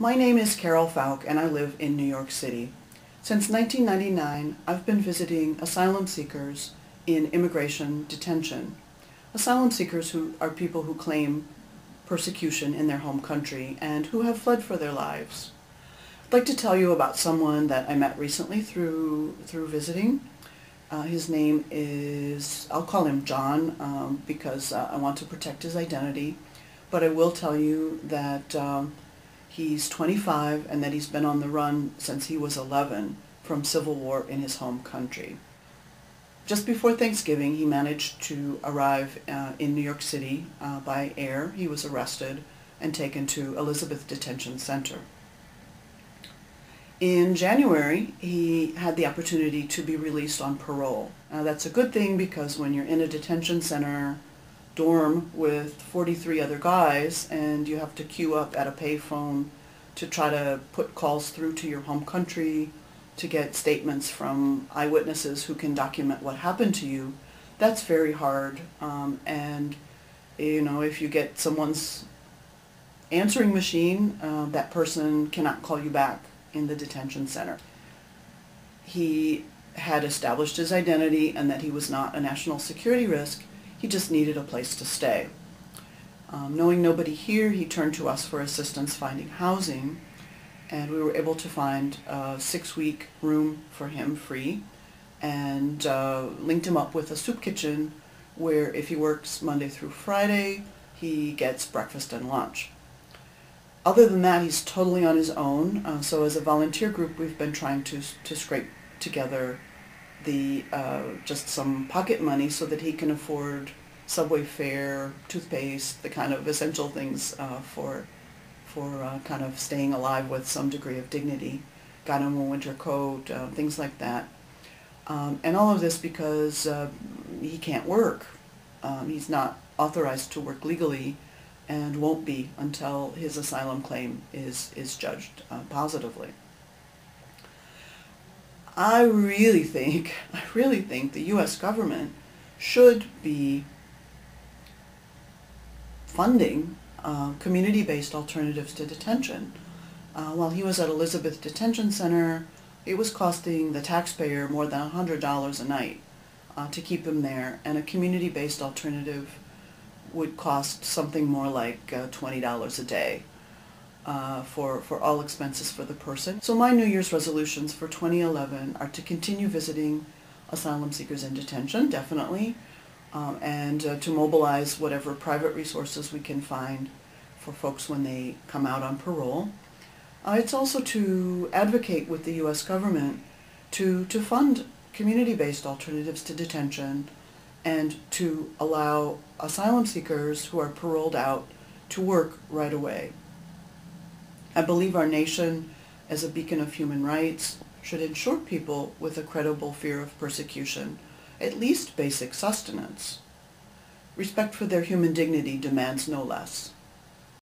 My name is Carol Fouke and I live in New York City. Since 1999, I've been visiting asylum seekers in immigration detention. Asylum seekers who are people who claim persecution in their home country and who have fled for their lives. I'd like to tell you about someone that I met recently through visiting. His name is, I'll call him John because I want to protect his identity, but I will tell you that he's 25 and that he's been on the run since he was 11 from civil war in his home country. Just before Thanksgiving, he managed to arrive in New York City by air. He was arrested and taken to Elizabeth Detention Center. In January, he had the opportunity to be released on parole. That's a good thing because when you're in a detention center dorm with 43 other guys and you have to queue up at a payphone to try to put calls through to your home country to get statements from eyewitnesses who can document what happened to you, that's very hard. And you know, if you get someone's answering machine, that person cannot call you back in the detention center. He had established his identity and that he was not a national security risk. He just needed a place to stay. Knowing nobody here, he turned to us for assistance finding housing, and we were able to find a 6-week room for him free and linked him up with a soup kitchen where if he works Monday through Friday, he gets breakfast and lunch. Other than that, he's totally on his own. So as a volunteer group, we've been trying to scrape together the just some pocket money so that he can afford subway fare, toothpaste, the kind of essential things for kind of staying alive with some degree of dignity. Got him a winter coat, things like that. And all of this because he can't work. He's not authorized to work legally and won't be until his asylum claim is judged positively. I really think the U.S. government should be funding community-based alternatives to detention. While he was at Elizabeth Detention Center, it was costing the taxpayer more than $100 a night to keep him there, and a community-based alternative would cost something more like $20 a day for all expenses for the person. So my New Year's resolutions for 2011 are to continue visiting asylum seekers in detention, definitely, and to mobilize whatever private resources we can find for folks when they come out on parole. It's also to advocate with the U.S. government to fund community-based alternatives to detention and to allow asylum seekers who are paroled out to work right away. I believe our nation, as a beacon of human rights, should ensure people with a credible fear of persecution at least basic sustenance. Respect for their human dignity demands no less.